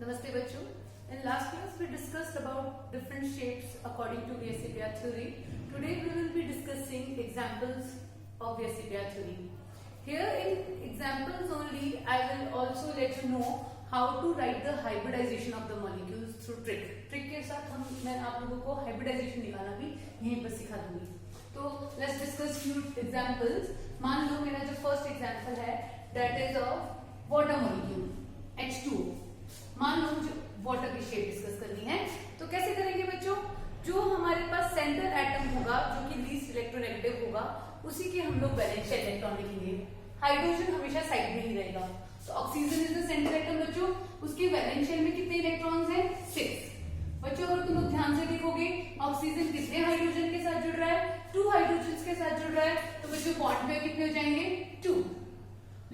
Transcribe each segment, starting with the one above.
Namaste bachcho. In last class we discussed about different shapes according to VSEPR theory. Today we will be discussing examples of VSEPR theory. Here in examples only I will also let you know how to write the hybridization of the molecules through trick. Trick के साथ मैं आप लोगों को hybridization निकालना भी यहीं पर सिखा दूंगी. तो let's discuss few examples. मान लो मेरा जो first example है that is of water molecule H2O. मान लो मुझे वाटर की शेप डिस्कस करनी है तो कैसे करेंगे बच्चों? जो हमारे पास सेंटर एटम होगा जो कि लीस्ट इलेक्ट्रोनेगेटिव होगा उसी के हम लोग वैलेंस इलेक्ट्रॉन लिखेंगे. हाइड्रोजन हमेशा साइड में ही रहेगा. तो oxygen is the centre atom बच्चों. उसके वैलेंस शेल में कितने इलेक्ट्रॉन्स हैं? 6. बच्चों अगर तुम लोग ध्यान से देखोगे ऑक्सीजन कितने हाइड्रोजन के साथ जुड़ रहा है? 2 हाइड्रोजन के साथ जुड़ रहा है. तो बच्चों बॉन्ड पेयर कितने हो जाएंगे? 2.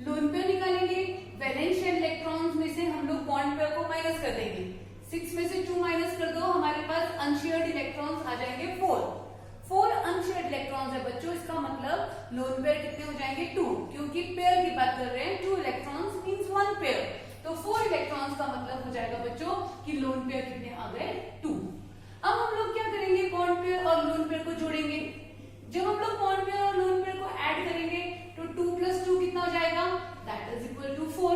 लोन पेयर निकालेंगे. वैलेंस शेल इलेक्ट्रॉन्स में से हम लोग बॉन्ड पेयर को माइनस कर देंगे. 6 में से 2 माइनस कर दो, हमारे पास अनशेयर्ड इलेक्ट्रॉन्स आ जाएंगे 4 अनशेयर्ड इलेक्ट्रॉन्स है बच्चों. इसका मतलब लोन पेयर कितने हो जाएंगे? 2. क्योंकि पेयर की बात कर रहे हैं. 2 इलेक्ट्रॉन्स मींस 1 पेयर. तो 4 इलेक्ट्रॉन्स का मतलब हो जाएगा बच्चों कि लोन पेयर कितने आ गए? 2. अब हम लोग क्या करेंगे? बॉन्ड पेयर और लोन पेयर को जोड़ेंगे. जब हम लोग बॉन्ड पेयर और लोन पेयर को ऐड करेंगे तो 2 + 2 कितना हो जाएगा? That is equal to 4.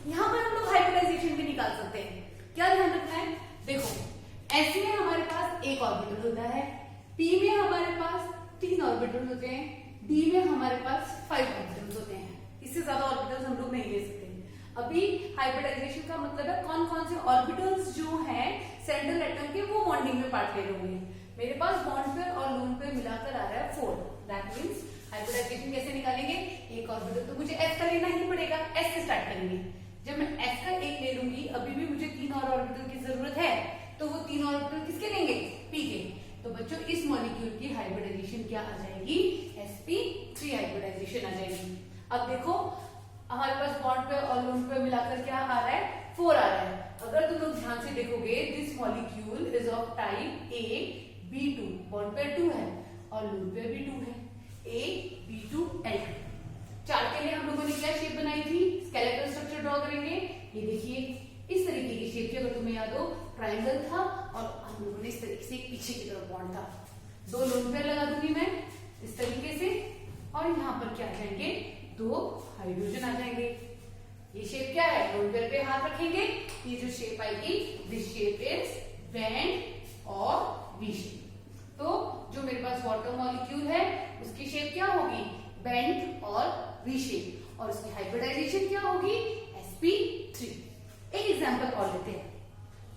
यहां पर हम लोग हाइब्रिडाइजेशन भी निकाल सकते हैं. क्या ध्यान रखना है? देखो S में हमारे पास एक ऑर्बिटल होता है, P में हमारे पास 3 ऑर्बिटल होते हैं, D में हमारे पास 5 ऑर्बिटल्स होते हैं. इससे ज्यादा ऑर्बिटल्स हम लोग नहीं ले सकते. अभी हाइब्रिडाइजेशन का मतलब है कौन कौन से ऑर्बिटल्स जो हैं सेंट्रल एटम के वो बॉन्डिंग में पार्ट ले रहे होंगे. मेरे पास बॉन्ड पेयर और लोन पेयर मिलाकर आ रहा है 4. दैट मींस हाइब्रिडाइजेशन कैसे निकालेंगे? एक ऑर्बिटल तो मुझे S का लेना ही पड़ेगा. S से स्टार्ट करेंगे. जब मैं S का एक ले लूंगी अभी भी मुझे 3 और ऑर्बिटल की जरूरत है. तो वो 3 ऑर्बिटल किसके लेंगे? P के. तो बच्चों इस मॉलिक्यूल की हाइब्रिडाइजेशन क्या आ जाएगी? sp3 हाइब्रिडाइजेशन आ जाएगी. अब देखो हमारे पास बॉन्ड पेयर और लोन पेयर मिलाकर क्या आ रहा है? 4 आ रहा है. अगर तुम लोग ध्यान से देखोगे this molecule is of type AB2. Bond pair 2 है और लोन पेयर भी 2 है. AB2L2. चार्ट के लिए हम लोगों ने क्या शेप बनाई थी? स्केलेटल स्ट्रक्चर ड्रॉ करेंगे. ये देखिए इस तरीके की शेप थी. अगर तुम्हें याद हो ट्रायंगल था और हम लोगों ने इस तरीके से पीछे की तरफ बॉन्ड था. 2 लोन पेयर लगा दूंगी मैं इस तरीके से और यहाँ पर क्या आ जाएंगे? 2 हाइड्रोजन आ जाएंगे. ये शेप क्या है? लोन पेयर पे हाथ रखेंगे. ये जो शेप आएगी दिस शेप इज बेंड और वी शेप. तो जो मेरे पास वाटर मॉलिक्यूल है उसकी शेप क्या होगी? बेंड और वी शेप. और उसकी हाइब्रिडाइजेशन क्या होगी? sp3. एक एग्जांपल और लेते हैं.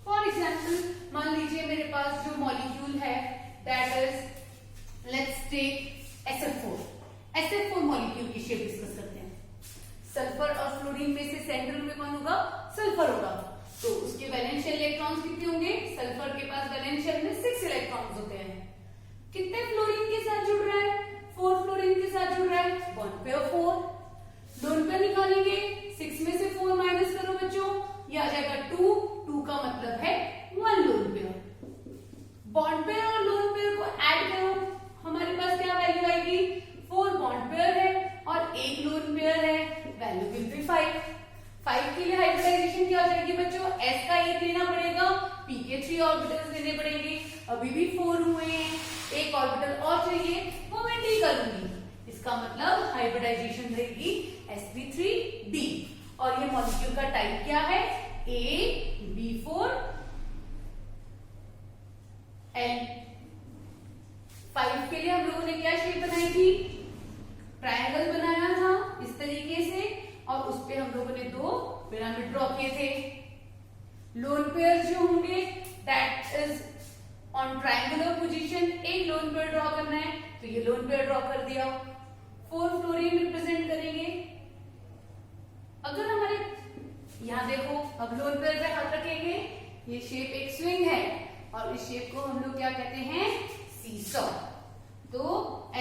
फॉर एग्जांपल मान लीजिए मेरे पास जो मॉलिक्यूल है that is let's take SF4. SF4 molecule की शेप डिस्कस करते हैं. सल्फर और फ्लोरीन में से सेंट्रल में कौन होगा? सल्फर होगा. तो उसके वैलेंस शेल इलेक्ट्रॉन्स कितने होंगे? सल्फर के पास वैलेंस शेल में 6 इलेक्ट्रॉन्स होते हैं. कितने फ्लोरीन के साथ जुड़ रहा है? 4 फ्लोरीन के साथ जुड़ रहा है. Bond pair 4. लोन पेयर निकालेंगे. 6 में से 4 माइनस करो बच्चों, ये आ जाएगा 2. 2 का मतलब है 1 लोन पेयर. बॉन्ड पेयर और लोन पेयर को ऐड करो, हमारे पास क्या वैल्यू आएगी? 4 बॉन्ड पेयर है और 1 लोन पेयर है. Value will be 5. 5 के लिए हाइब्रिडाइजेशन क्या हो जाएगी बच्चों? S का 1 लेना पड़ेगा, P के 3 ऑर्बिटल्स लेने पड़ेंगे. अभी भी 4 हुए हैं, एक ऑर्बिटल और चाहिए, वो मैं D कर लूंगी. इसका मतलब हाइब्रिडाइजेशन रहेगी sp3d. और ये मॉलिक्यूल का टाइप क्या है? AB4L. 5 के लिए हम लोगों ने क्या शेप बनाई थी? ट्रायंगल बनाया था इस तरीके से और उस पे हम लोगों ने 2 पिरामिड ड्रॉ किए थे. लोन पेयर जो होंगे that is on triangular position. एक लोन पेयर ड्रॉ करना है तो ये लोन पेयर ड्रॉ कर दिया. 4 फ्लोरीन रिप्रेजेंट करेंगे. अगर हमारे यहां देखो अब लोन पेयर पे हाथ रखेंगे. ये शेप एक स्विंग है और इस शेप को हम लोग क्या कहते हैं? सीसॉ. तो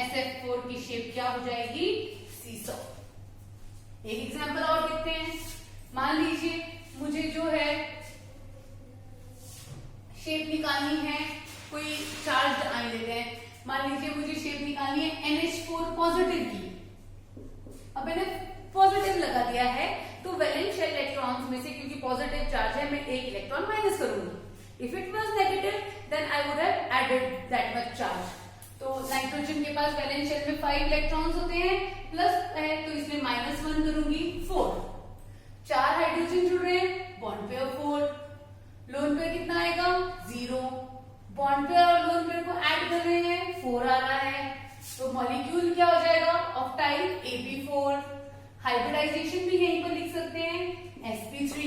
SF4 की शेप क्या हो जाएगी? सीसॉ. एक एग्जांपल और देखते हैं. मान लीजिए मुझे जो है शेप निकालनी है, कोई चार्ज आयन लेते हैं. मान लीजिए मुझे शेप निकालनी है NH4 पॉजिटिव की. अब मैंने पॉजिटिव लगा दिया है तो वैलेंस शेल इलेक्ट्रॉन्स में से, क्योंकि पॉजिटिव पॉजिटिव चार्ज है, मैं एक इलेक्ट्रॉन माइनस करूंगी। If it was negative then I would have added that much charge. तो नाइट्रोजन के पास वैलेंस शेल में 5 इलेक्ट्रॉन्स होते हैं, प्लस है तो इसमें -1 करूंगी 4। 4 हाइड्रोजन जुड़ रहे हैं, बॉन्ड पेयर 4, लोन पेयर कितना आएगा 0, बॉन्ड पेयर और लोन पेयर को ऐड कर रहे हैं 4 आ रहा है, तो मॉलिक्यूल क्या हो जाएगा ऑफ टाइप Ap4। हाइब्रिडाइजेशन भी यहीं पर लिख सकते हैं sp3।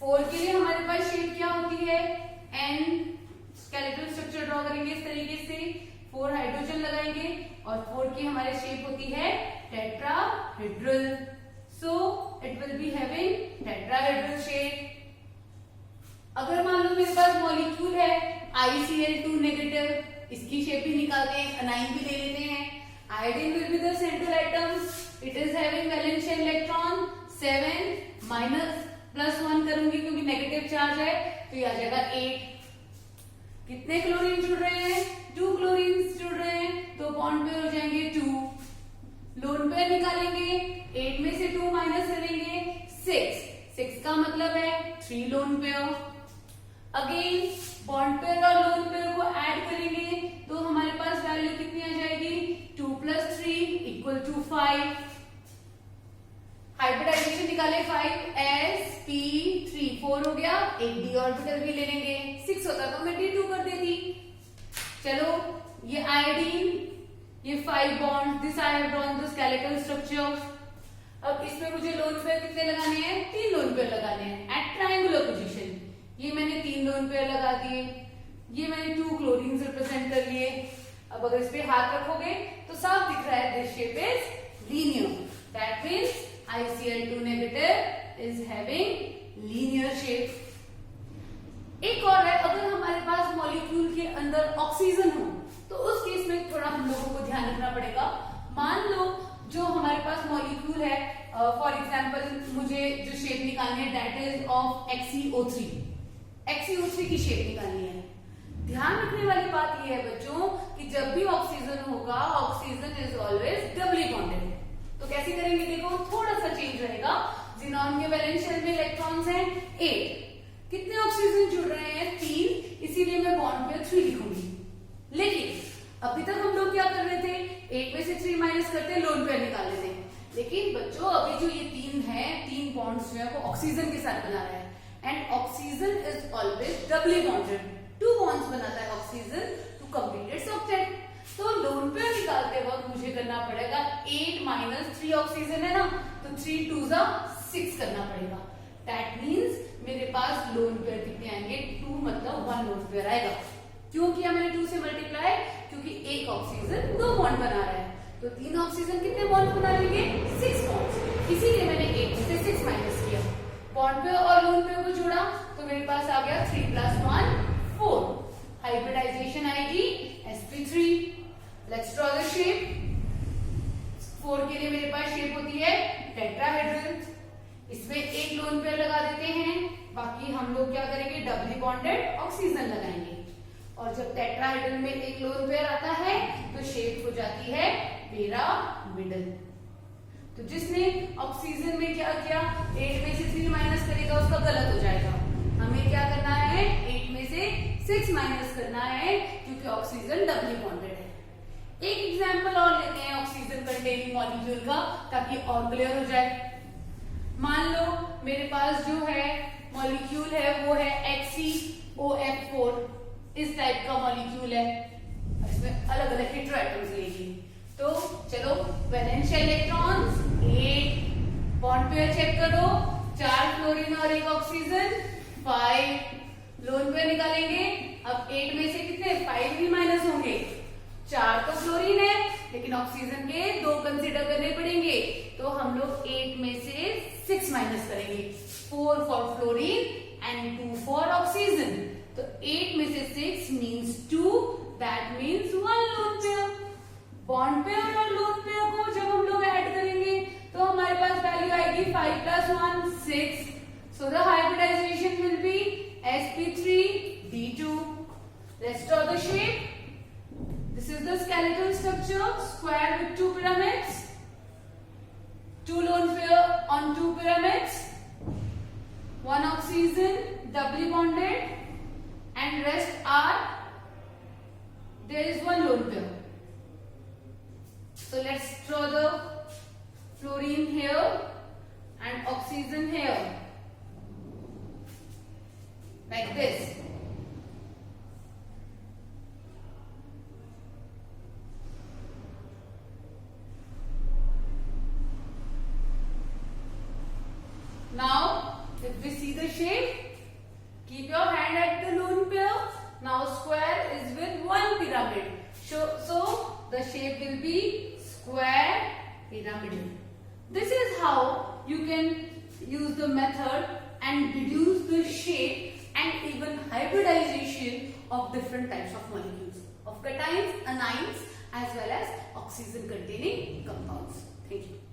4 के लिए हमारे पास शेप क्या होती है n, स्केलेटल स्ट्रक्चर ड्रॉ करेंगे इस तरीके से, 4 हाइड्रोजन लगाएंगे और 4 की हमारे शेप होती है tetrahedral, so it will be having tetrahedral shape. अगर मान लो मेरे पास मॉलिक्यूल है ICl2 नेगेटिव, इसकी शेप भी निकालते हैं, अनाइन भी ले लेते हैं। Iodine will be the central atom, it is having valence shell electron 7 minus +1 करूंगी क्योंकि नेगेटिव चार्ज है, तो ये आ जाएगा 8। कितने क्लोरीन जुड़ रहे हैं 2 क्लोरीन जुड़ रहे हैं, तो बॉन्ड पेयर हो जाएंगे 2। लोन पेयर निकालेंगे, 8 में से 2 माइनस करेंगे 6 का मतलब है 3 lone pair. Again bond pair और लोन पेयर को ऐड करेंगे तो हमारे पास वैल्यू कितनी आ जाएगी 2 + 3 = 5। हाइब्रिडाइजेशन निकाले 5sp3 4 हो गया, एक d ऑर्बिटल भी ले लेंगे, 6 होता तो मैं d2 कर देती। चलो ये आयोडीन, ये 5 bond, this I have drawn the skeletal structure. अब इसमें मुझे लोन पेयर कितने लगाने हैं 3 लोन पेयर लगाने हैं एट ट्रायंगुलर पोजीशन। ये मैंने 3 लोन पेयर लगा दिए, ये मैंने 2 क्लोरीन रिप्रेजेंट कर लिए। अब अगर इस पे हाथ रखोगे तो साफ दिख रहा है this shape is linear, that means ICl2 negative is having linear shape। एक और है, अगर हमारे पास मॉलिक्यूल के अंदर ऑक्सीजन हो तो उस केस में थोड़ा हम लोगों को ध्यान रखना पड़ेगा। मान लो जो हमारे पास मॉलिक्यूल है, फॉर एग्जांपल मुझे जो शेप निकालनी है that is of XeO3, XeO3 की शेप निकालनी है। ध्यान रखने वाली बात यह है बच्चों कि जब भी ऑक्सीजन होगा, oxygen is always doubly bonded. तो कैसे करेंगे देखो, थोड़ा सा चेंज रहेगा। जिनॉन के वैलेंस शेल में इलेक्ट्रॉन्स हैं 8, कितने ऑक्सीजन जुड़ रहे हैं 3, इसीलिए मैं बॉन्ड पेयर 3 लिखूंगी। लेकिन अभी तक हम लोग क्या कर रहे थे, 8 में से 3 माइनस करते लोन पेयर निकाल लेते हैं। लेकिन बच्चों अभी जो ये 3 है, 3 बॉन्ड्स जो है वो ऑक्सीजन के साथ बना रहा है, and oxygen is always doubly bonded. 2 bonds बनाता है oxygen to complete its octet. तो लोन पेयर निकालते वक्त मुझे करना पड़ेगा 8 - 3 ऑक्सीजन है ना, तो 3 2 6 करना पड़ेगा। दैट मीन्स मेरे पास लोन पेयर कितने आएंगे 2, मतलब 1 लोन पेयर आएगा। क्यों किया मैंने 2 से मल्टीप्लाई, क्योंकि एक ऑक्सीजन 2 बॉन्ड बना रहा है, तो 3 ऑक्सीजन कितने बॉन्ड बना लेंगे 6 बॉन्ड, इसीलिए मैंने 8 में से 6 माइनस किया। बॉन्ड पेयर और लोन पेयर को जोड़ा तो मेरे पास आ गया 3 + 1 4। हाइब्रिडाइजेशन आएगी sp3। Let's draw the shape. 4 के लिए मेरे पास शेप होती है टेट्राहेड्रल, इसमें एक लोन पेयर लगा देते हैं, बाकी हम लोग क्या करेंगे डबली बॉन्डेड ऑक्सीजन लगाएंगे। और जब टेट्राहेड्रल में एक लोन पेयर आता है तो शेप हो जाती है पिरामिडल। तो जिसने ऑक्सीजन में क्या किया 8 में से 3 माइनस करेगा उसका गलत हो जाएगा। हमें क्या करना है 8 में से 6 माइनस करना है, क्योंकि ऑक्सीजन डबली बॉन्डेड है। एक एग्जांपल और लेते हैं ऑक्सीजन कंटेनिंग मॉलिक्यूल का, ताकि और क्लियर हो जाए। मान लो मेरे पास जो है मॉलिक्यूल है वो है XeOF4, इस टाइप का मॉलिक्यूल है, इसमें अलग अलग हेटेरो एटम्स लेंगे। तो चलो valence shell electrons 8, bond pair check करो, 4 क्लोरीन और 1 ऑक्सीजन 5। लोन पेयर निकालेंगे, अब 8 में से कितने 5 भी माइनस होंगे, 4 तो क्लोरीन है लेकिन ऑक्सीजन के 2 कंसीडर करने पड़ेंगे, तो हम लोग 8 में से 6 माइनस करेंगे, 4 for fluorine and 2 for oxygen. तो 8 में से 6 means 2, that means 1 lone pair. Bond pair और लोन पेयर को जब हम लोग ऐड करेंगे तो हमारे पास वैल्यू आएगी 5 + 1 6। So the hybridization will be sp3d2। Let's draw the shape. This is the skeletal structure, square with 2 pyramids, 2 lone pair on 2 pyramids, 1 oxygen oxygen doubly bonded and rest are, there is one lone pair. So let's draw the fluorine here and oxygen here, like this. Now, if we see the shape, keep your hand at the lone pair. Now, square is with one pyramid. So the shape will be square pyramidal. This is how you can use the method and deduce the shape and even hybridization of different types of molecules, of cations, anions, as well as oxygen containing compounds. Thank you.